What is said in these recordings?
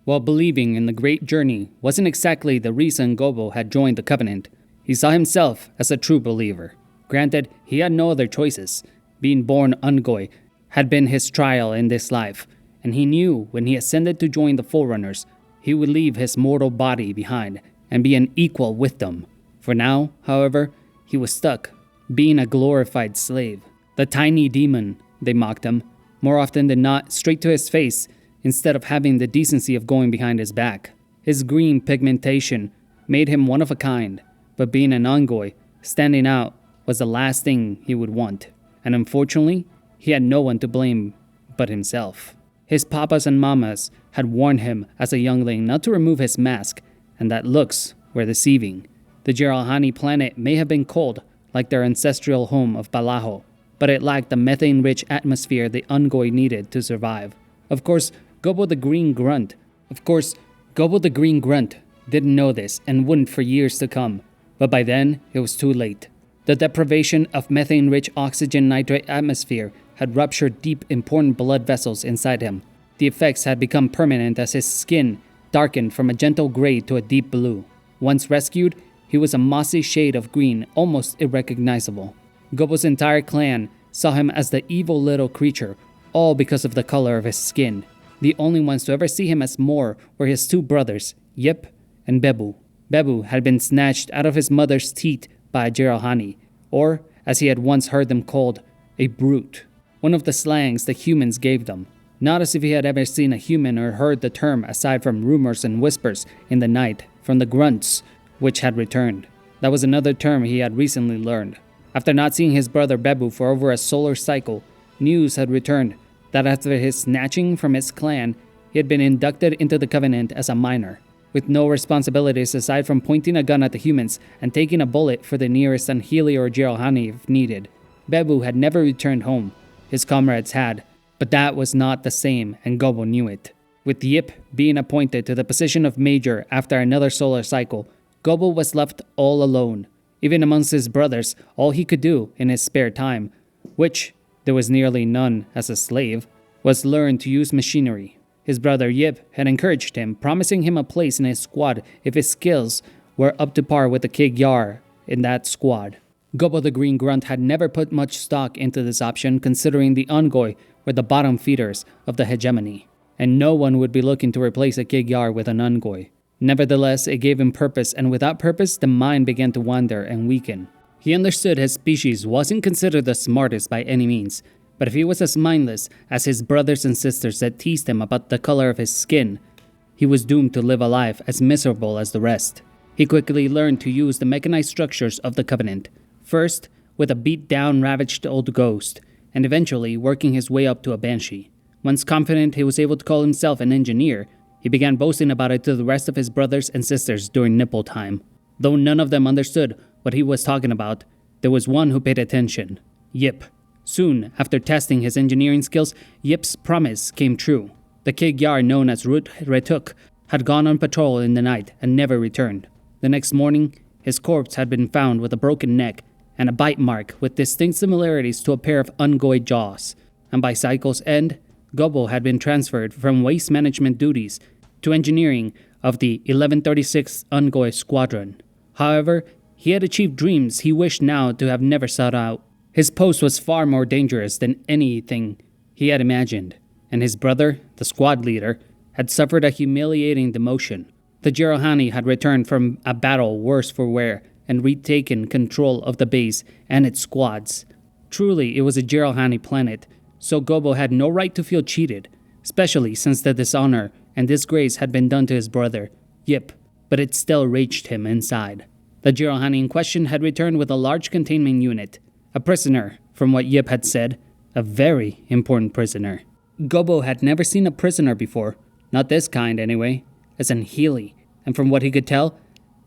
While believing in the great journey wasn't exactly the reason Gobo had joined the Covenant, he saw himself as a true believer. Granted, he had no other choices. Being born Ungoi had been his trial in this life, and he knew when he ascended to join the Forerunners, he would leave his mortal body behind and be an equal with them. For now, however, he was stuck, being a glorified slave. The tiny demon, they mocked him, more often than not straight to his face, instead of having the decency of going behind his back. His green pigmentation made him one of a kind, but being an Ungoi, standing out, was the last thing he would want. And unfortunately, he had no one to blame but himself. His papas and mamas had warned him as a youngling not to remove his mask, and that looks were deceiving. The Jiralhani planet may have been cold, like their ancestral home of Balajo, but it lacked the methane-rich atmosphere the Ungoi needed to survive. Of course, Gobo the Green grunt didn't know this and wouldn't for years to come, but by then it was too late. The deprivation of methane-rich oxygen nitrate atmosphere had ruptured deep, important blood vessels inside him. The effects had become permanent as his skin darkened from a gentle gray to a deep blue. Once rescued, he was a mossy shade of green, almost irrecognizable. Gobo's entire clan saw him as the evil little creature, all because of the color of his skin. The only ones to ever see him as Moor were his two brothers, Yip and Bebu. Bebu had been snatched out of his mother's teat by a Jiralhani, or, as he had once heard them called, a brute. One of the slangs the humans gave them. Not as if he had ever seen a human or heard the term aside from rumors and whispers in the night from the grunts, which had returned. That was another term he had recently learned. After not seeing his brother Bebu for over a solar cycle, news had returned that after his snatching from his clan, he had been inducted into the Covenant as a minor, with no responsibilities aside from pointing a gun at the humans and taking a bullet for the nearest Anhili or Jiralhani if needed. Bebu had never returned home. His comrades had, but that was not the same, and Gobo knew it. With Yip being appointed to the position of major after another solar cycle, Gobo was left all alone. Even amongst his brothers, all he could do in his spare time, which there was nearly none as a slave, was learn to use machinery. His brother Yip had encouraged him, promising him a place in his squad if his skills were up to par with the Kig Yar in that squad. Gobo the Green Grunt had never put much stock into this option, considering the Ungoi were the bottom feeders of the hegemony, and no one would be looking to replace a Kig Yar with an Ungoi. Nevertheless, it gave him purpose, and without purpose, the mind began to wander and weaken. He understood his species wasn't considered the smartest by any means, but if he was as mindless as his brothers and sisters that teased him about the color of his skin, he was doomed to live a life as miserable as the rest. He quickly learned to use the mechanized structures of the Covenant, first with a beat-down, ravaged old ghost, and eventually working his way up to a banshee. Once confident he was able to call himself an engineer, he began boasting about it to the rest of his brothers and sisters during nipple time. Though none of them understood what he was talking about, there was one who paid attention: Yip. Soon after testing his engineering skills, Yip's promise came true. The Kig Yar known as Rut Retuk had gone on patrol in the night and never returned. The next morning, his corpse had been found with a broken neck and a bite mark with distinct similarities to a pair of Ungoi jaws. And by cycle's end, Gobo had been transferred from waste management duties to engineering of the 1136th Ungoi Squadron. However, he had achieved dreams he wished now to have never sought out. His post was far more dangerous than anything he had imagined, and his brother, the squad leader, had suffered a humiliating demotion. The Jiralhani had returned from a battle worse for wear and retaken control of the base and its squads. Truly, it was a Jiralhani planet, so Gobo had no right to feel cheated, especially since the dishonor and disgrace had been done to his brother, Yip, but it still raged him inside. The Jiralhani in question had returned with a large containment unit, a prisoner, from what Yip had said, a very important prisoner. Gobo had never seen a prisoner before, not this kind anyway, as Anhili, and from what he could tell,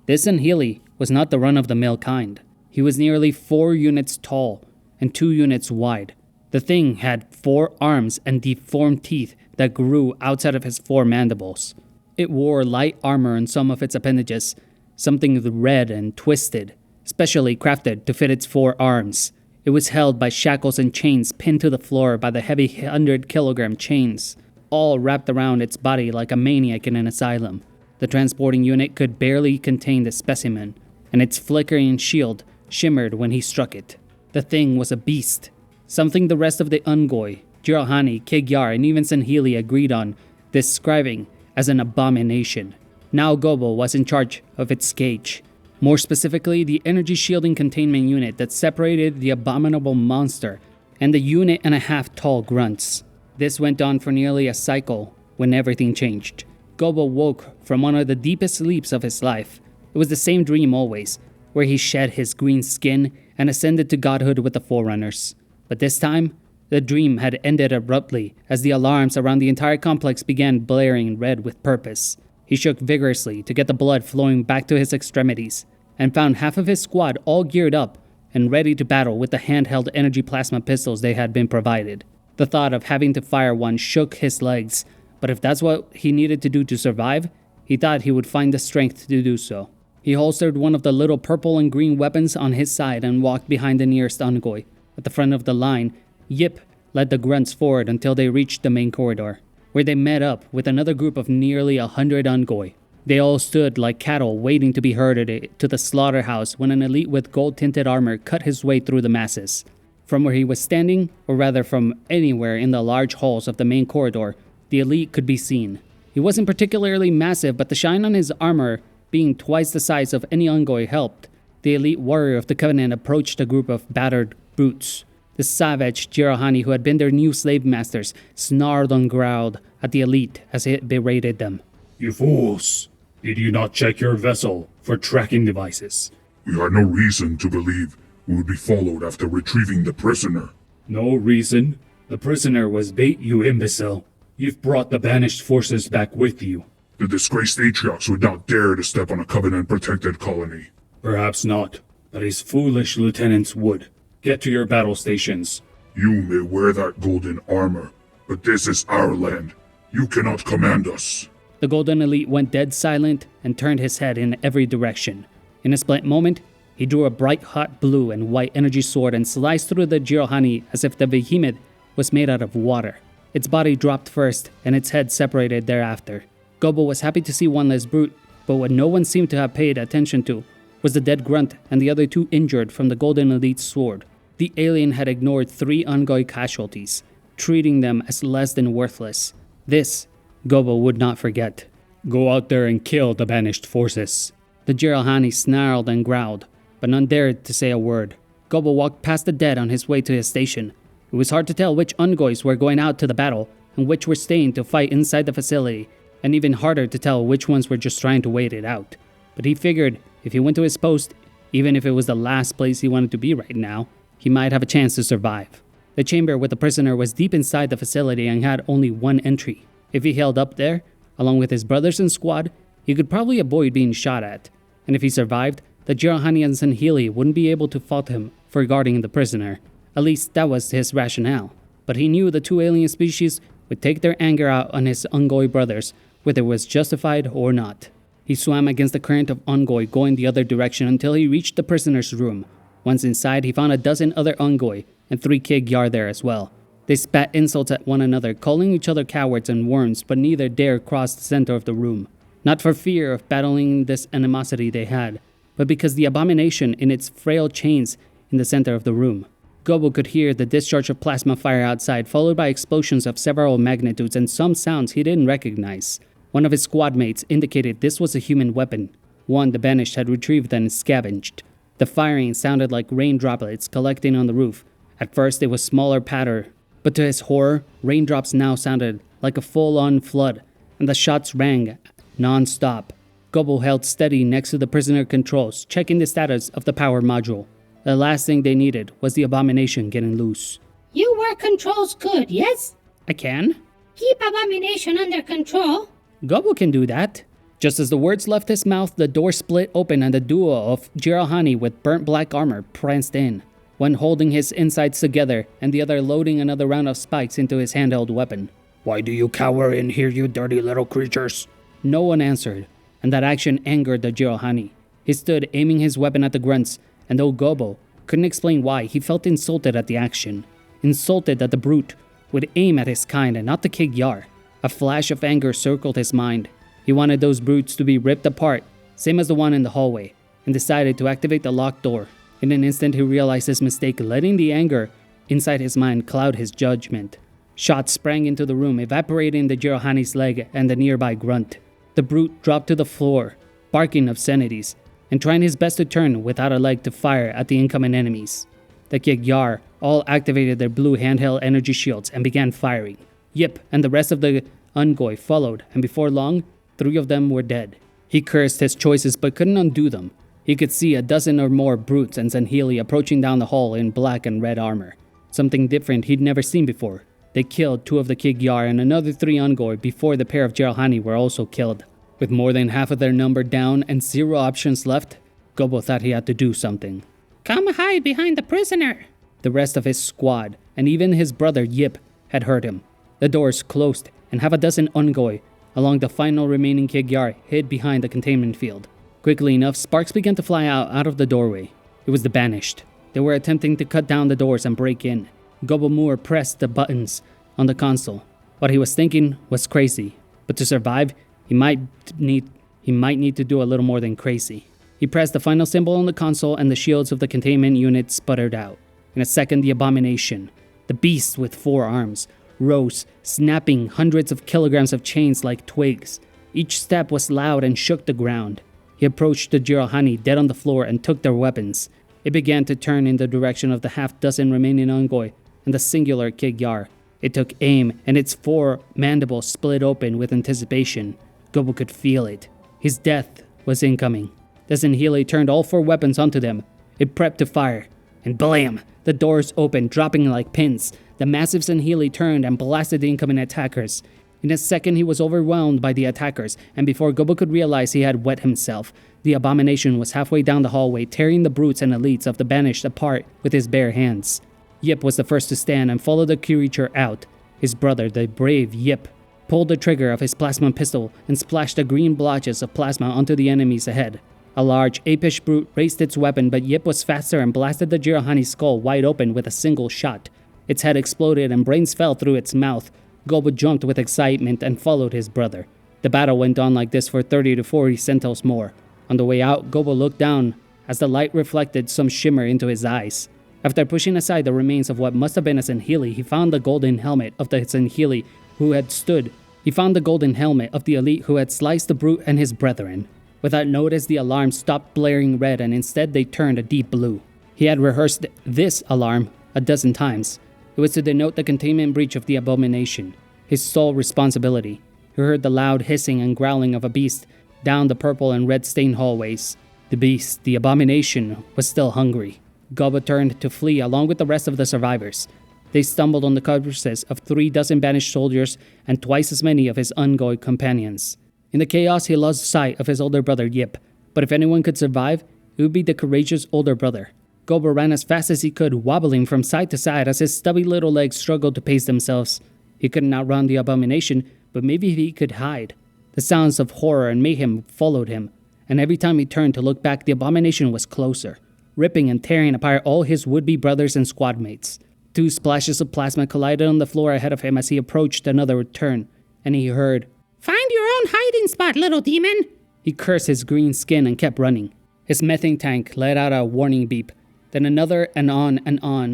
this Anhili was not the run-of-the-mill kind. He was nearly 4 units tall and 2 units wide. The thing had 4 arms and deformed teeth that grew outside of his 4 mandibles. It wore light armor on some of its appendages, something red and twisted, specially crafted to fit its 4 arms. It was held by shackles and chains pinned to the floor by the heavy 100-kilogram chains. all wrapped around its body like a maniac in an asylum. The transporting unit could barely contain the specimen, and its flickering shield shimmered when he struck it. The thing was a beast, something the rest of the Ungoi, Jiralhanae, Kig-Yar, and even Sanhili agreed on, describing as an abomination. Now Gobo was in charge of its cage. More specifically, the energy shielding containment unit that separated the abominable monster and the unit and a half tall grunts. This went on for nearly a cycle when everything changed. Gobo woke from one of the deepest sleeps of his life. It was the same dream always, where he shed his green skin and ascended to godhood with the Forerunners. But this time, the dream had ended abruptly as the alarms around the entire complex began blaring red with purpose. He shook vigorously to get the blood flowing back to his extremities, and found half of his squad all geared up and ready to battle with the handheld energy plasma pistols they had been provided. The thought of having to fire one shook his legs, but if that's what he needed to do to survive, he thought he would find the strength to do so. He holstered one of the little purple and green weapons on his side and walked behind the nearest Ungoi. At the front of the line, Yip led the grunts forward until they reached the main corridor, where they met up with another group of nearly 100 Ungoi. They all stood like cattle waiting to be herded to the slaughterhouse when an elite with gold-tinted armor cut his way through the masses. From where he was standing, or rather from anywhere in the large halls of the main corridor, the elite could be seen. He wasn't particularly massive, but the shine on his armor, being twice the size of any Ungoi, helped. The elite warrior of the Covenant approached a group of battered brutes. The savage Jiralhanae, who had been their new slave masters, snarled and growled at the elite as it berated them. You fools! Did you not check your vessel for tracking devices? We had no reason to believe we would be followed after retrieving the prisoner. No reason? The prisoner was bait, you imbecile. You've brought the Banished forces back with you. The disgraced Atriox would not dare to step on a Covenant-protected colony. Perhaps not, but his foolish lieutenants would. Get to your battle stations. You may wear that golden armor, but this is our land. You cannot command us. The Golden Elite went dead silent and turned his head in every direction. In a split moment, he drew a bright hot blue and white energy sword and sliced through the Jiralhanae as if the behemoth was made out of water. Its body dropped first, and its head separated thereafter. Gobo was happy to see one less brute, but what no one seemed to have paid attention to was the dead grunt and the other two injured from the Golden Elite's sword. The alien had ignored 3 Ungoi casualties, treating them as less than worthless. This, Gobo would not forget. Go out there and kill the Banished forces. The Jiralhanae snarled and growled, but none dared to say a word. Gobo walked past the dead on his way to his station. It was hard to tell which Ungois were going out to the battle and which were staying to fight inside the facility, and even harder to tell which ones were just trying to wait it out. But he figured if he went to his post, even if it was the last place he wanted to be right now, he might have a chance to survive. The chamber with the prisoner was deep inside the facility and had only one entry. If he held up there, along with his brothers and squad, he could probably avoid being shot at. And if he survived, the Jiralhanae and Sanhili wouldn't be able to fault him for guarding the prisoner. At least that was his rationale. But he knew the 2 alien species would take their anger out on his Ungoi brothers, whether it was justified or not. He swam against the current of Ungoi going the other direction until he reached the prisoner's room. Once inside, he found a dozen other Ungoi and 3 Kig-Yar there as well. They spat insults at one another, calling each other cowards and worms, but neither dared cross the center of the room. Not for fear of battling this animosity they had, but because the abomination in its frail chains in the center of the room. Gobo could hear the discharge of plasma fire outside, followed by explosions of several magnitudes and some sounds he didn't recognize. One of his squad mates indicated this was a human weapon, one the Banished had retrieved and scavenged. The firing sounded like rain droplets collecting on the roof. At first it was smaller patter, but to his horror, raindrops now sounded like a full-on flood, and the shots rang non-stop. Gobo held steady next to the prisoner controls, checking the status of the power module. The last thing they needed was the abomination getting loose. You work controls good, yes? I can? Keep abomination under control. Gobo can do that. Just as the words left his mouth, the door split open and the duo of Jiralhanae with burnt black armor pranced in, one holding his insides together and the other loading another round of spikes into his handheld weapon. Why do you cower in here, you dirty little creatures? No one answered, and that action angered the Jiralhanae. He stood aiming his weapon at the grunts, and though Gobo couldn't explain why, he felt insulted at the action. Insulted that the brute would aim at his kind and not the Kig-Yar. A flash of anger circled his mind. He wanted those brutes to be ripped apart, same as the one in the hallway, and decided to activate the locked door. In an instant, he realized his mistake, letting the anger inside his mind cloud his judgment. Shots sprang into the room, evaporating the Jirohani's leg and the nearby grunt. The brute dropped to the floor, barking obscenities, and trying his best to turn without a leg to fire at the incoming enemies. The Kigyar all activated their blue handheld energy shields and began firing. Yip and the rest of the Ungoi followed, and before long, 3 of them were dead. He cursed his choices but couldn't undo them. He could see a dozen or more brutes and Zanheeli approaching down the hall in black and red armor. Something different he'd never seen before. They killed 2 of the Kigyar and another 3 Ungoi before the pair of Jirohani were also killed. With more than half of their number down and 0 options left, Gobo thought he had to do something. Come hide behind the prisoner. The rest of his squad, and even his brother Yip, had heard him. The doors closed, and half a dozen Ungoi, along the final remaining Kigyar, hid behind the containment field. Quickly enough, sparks began to fly out of the doorway. It was the Banished. They were attempting to cut down the doors and break in. Gobo Moor pressed the buttons on the console. What he was thinking was crazy, but to survive, he might need to do a little more than crazy. He pressed the final symbol on the console and the shields of the containment unit sputtered out. In a second, the abomination, the beast with 4 arms, rose, snapping hundreds of kilograms of chains like twigs. Each step was loud and shook the ground. He approached the Jirohani dead on the floor and took their weapons. It began to turn in the direction of the half-dozen remaining Ungoi and the singular Kigyar. It took aim, and its 4 mandibles split open with anticipation. Gobo could feel it. His death was incoming. The Zanheeli turned all 4 weapons onto them. It prepped to fire. And blam! The doors opened, dropping like pins. The massive Zanheeli turned and blasted the incoming attackers. In a second, he was overwhelmed by the attackers, and before Gobo could realize he had wet himself, the abomination was halfway down the hallway, tearing the brutes and elites of the Banished apart with his bare hands. Yip was the first to stand and follow the creature out. His brother, the brave Yip, pulled the trigger of his plasma pistol and splashed the green blotches of plasma onto the enemies ahead. A large, apish brute raised its weapon, but Yip was faster and blasted the Jirohani's skull wide open with a single shot. Its head exploded and brains fell through its mouth. Gobo jumped with excitement and followed his brother. The battle went on like this for 30 to 40 centos more. On the way out, Gobo looked down as the light reflected some shimmer into his eyes. After pushing aside the remains of what must have been a Zanheeli, he found the golden helmet of the Zanheeli who had stood. He found the golden helmet of the elite who had sliced the brute and his brethren. Without notice, the alarm stopped blaring red and instead they turned a deep blue. He had rehearsed this alarm a dozen times. It was to denote the containment breach of the abomination, his sole responsibility. He heard the loud hissing and growling of a beast down the purple and red stained hallways. The beast, the abomination, was still hungry. Gobo turned to flee along with the rest of the survivors. They stumbled on the corpses of 3 dozen banished soldiers and twice as many of his Ungoi companions. In the chaos, he lost sight of his older brother Yip, but if anyone could survive, it would be the courageous older brother. Gobo ran as fast as he could, wobbling from side to side as his stubby little legs struggled to pace themselves. He couldn't outrun the abomination, but maybe he could hide. The sounds of horror and mayhem followed him, and every time he turned to look back, the abomination was closer, ripping and tearing apart all his would-be brothers and squad mates. 2 splashes of plasma collided on the floor ahead of him as he approached another turn, and he heard, Find your own hiding spot, little demon. He cursed his green skin and kept running. His methane tank let out a warning beep, then another and on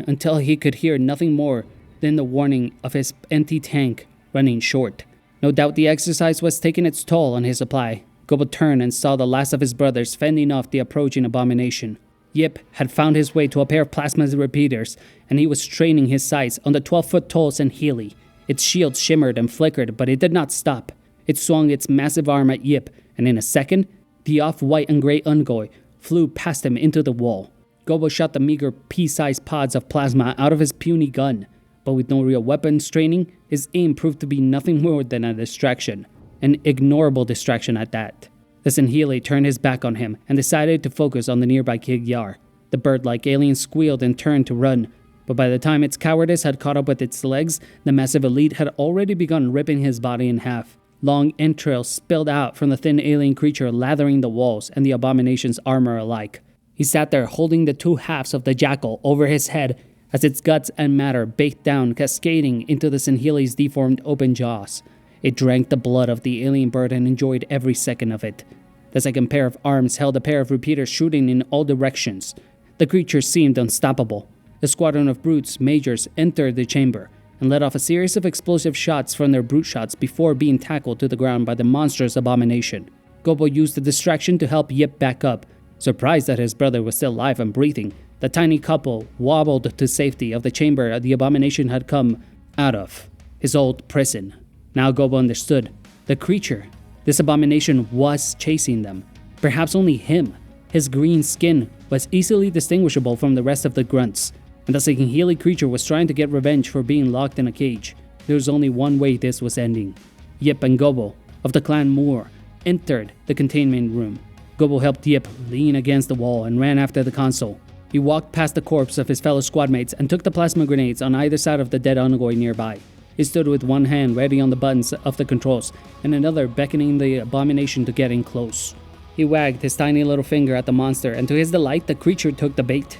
until he could hear nothing more than the warning of his empty tank running short. No doubt the exercise was taking its toll on his supply. Gobo turned and saw the last of his brothers fending off the approaching abomination. Yip had found his way to a pair of plasma repeaters, and he was straining his sights on the 12-foot tall Zanheeli. Its shield shimmered and flickered, but it did not stop. It swung its massive arm at Yip, and in a second, the off-white and gray Ungoi flew past him into the wall. Gobo shot the meager pea-sized pods of plasma out of his puny gun, but with no real weapons training, his aim proved to be nothing more than a distraction. An ignorable distraction at that. The Zanheeli turned his back on him and decided to focus on the nearby Kigyar. The bird-like alien squealed and turned to run, but by the time its cowardice had caught up with its legs, the massive elite had already begun ripping his body in half. Long entrails spilled out from the thin alien creature, lathering the walls and the abomination's armor alike. He sat there holding the 2 halves of the jackal over his head as its guts and matter baked down, cascading into the Zanheeli's deformed open jaws. It drank the blood of the alien bird and enjoyed every second of it. The second pair of arms held a pair of repeaters shooting in all directions. The creature seemed unstoppable. A squadron of brutes, majors, entered the chamber and let off a series of explosive shots from their brute shots before being tackled to the ground by the monstrous abomination. Gobo used the distraction to help Yip back up. Surprised that his brother was still alive and breathing, the tiny couple wobbled to safety of the chamber the abomination had come out of, his old prison. Now Gobo understood. The creature, this abomination, was chasing them. Perhaps only him. His green skin was easily distinguishable from the rest of the grunts, and the Singhili creature was trying to get revenge for being locked in a cage. There was only one way this was ending. Yip and Gobo, of the clan Moor, entered the containment room. Gobo helped Yip lean against the wall and ran after the console. He walked past the corpse of his fellow squadmates and took the plasma grenades on either side of the dead Onagoi nearby. He stood with one hand ready on the buttons of the controls and another beckoning the abomination to get in close. He wagged his tiny little finger at the monster, and to his delight the creature took the bait.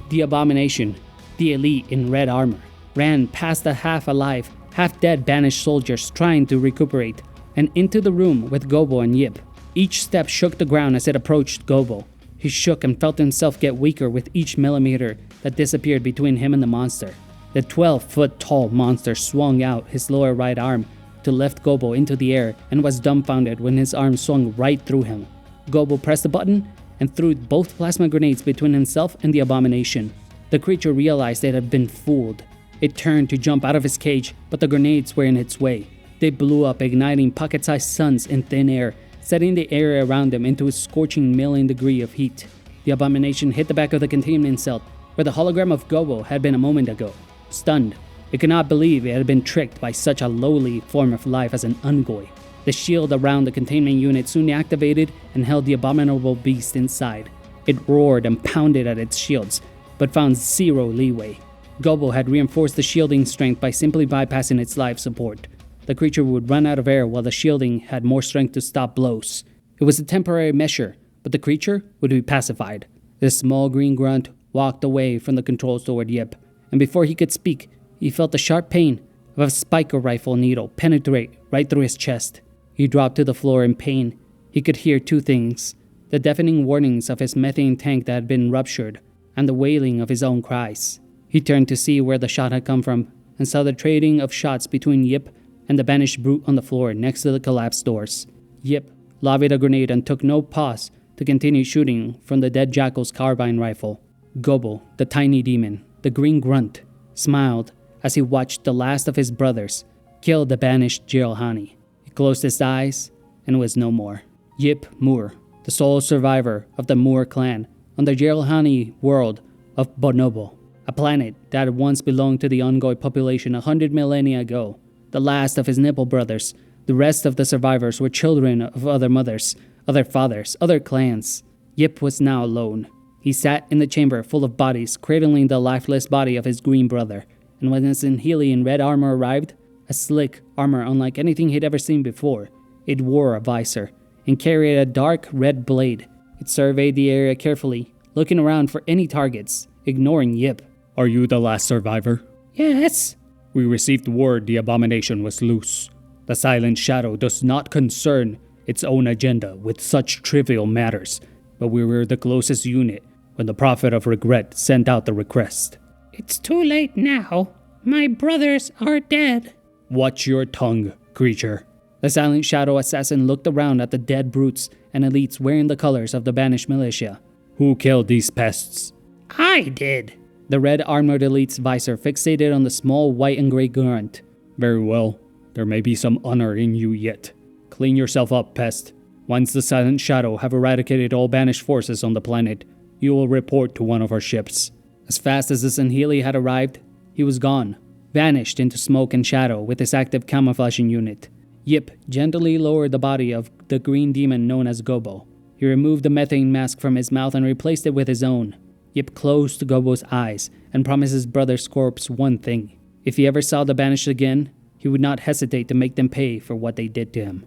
The abomination, the elite in red armor, ran past the half-alive, half-dead banished soldiers trying to recuperate, and into the room with Gobo and Yip. Each step shook the ground as it approached Gobo. He shook and felt himself get weaker with each millimeter that disappeared between him and the monster. The 12-foot-tall monster swung out his lower right arm to lift Gobo into the air and was dumbfounded when his arm swung right through him. Gobo pressed the button and threw both plasma grenades between himself and the abomination. The creature realized it had been fooled. It turned to jump out of his cage, but the grenades were in its way. They blew up, igniting pocket-sized suns in thin air, setting the area around them into a scorching million degree of heat. The abomination hit the back of the containment cell, where the hologram of Gobo had been a moment ago. Stunned, it could not believe it had been tricked by such a lowly form of life as an Ungoi. The shield around the containment unit soon activated and held the abominable beast inside. It roared and pounded at its shields, but found zero leeway. Gobo had reinforced the shielding strength by simply bypassing its life support. The creature would run out of air while the shielding had more strength to stop blows. It was a temporary measure, but the creature would be pacified. The small green grunt walked away from the controls toward Yip, and before he could speak, he felt the sharp pain of a spiker rifle needle penetrate right through his chest. He dropped to the floor in pain. He could hear two things: the deafening warnings of his methane tank that had been ruptured, and the wailing of his own cries. He turned to see where the shot had come from, and saw the trading of shots between Yip and the banished brute on the floor next to the collapsed doors. Yip lobbed a grenade and took no pause to continue shooting from the dead jackal's carbine rifle. Gobo, the tiny demon, the green grunt, smiled as he watched the last of his brothers kill the banished Jiralhani. He closed his eyes and was no more. Yip Moor, the sole survivor of the Moor clan on the Jiralhani world of Bonobo, a planet that had once belonged to the Ungoi population 100 millennia ago. The last of his nipple brothers, the rest of the survivors were children of other mothers, other fathers, other clans. Yip was now alone. He sat in the chamber full of bodies, cradling the lifeless body of his green brother, and when his Singhili in red armor arrived, a slick armor unlike anything he'd ever seen before, it wore a visor and carried a dark red blade. It surveyed the area carefully, looking around for any targets, ignoring Yip. Are you the last survivor? Yes. We received word the abomination was loose. The Silent Shadow does not concern its own agenda with such trivial matters, but we were the closest unit when the Prophet of Regret sent out the request. It's too late now. My brothers are dead. Watch your tongue, creature. The Silent Shadow assassin looked around at the dead brutes and elites wearing the colors of the banished militia. Who killed these pests? I did. The red armored elite's visor fixated on the small white and gray grunt. Very well. There may be some honor in you yet. Clean yourself up, pest. Once the Silent Shadow have eradicated all banished forces on the planet, you will report to one of our ships. As fast as the Singhili had arrived, he was gone, vanished into smoke and shadow with his active camouflaging unit. Yip gently lowered the body of the green demon known as Gobo. He removed the methane mask from his mouth and replaced it with his own. Yip closed Gobo's eyes and promised his brother's corpse one thing. If he ever saw the Banished again, he would not hesitate to make them pay for what they did to him.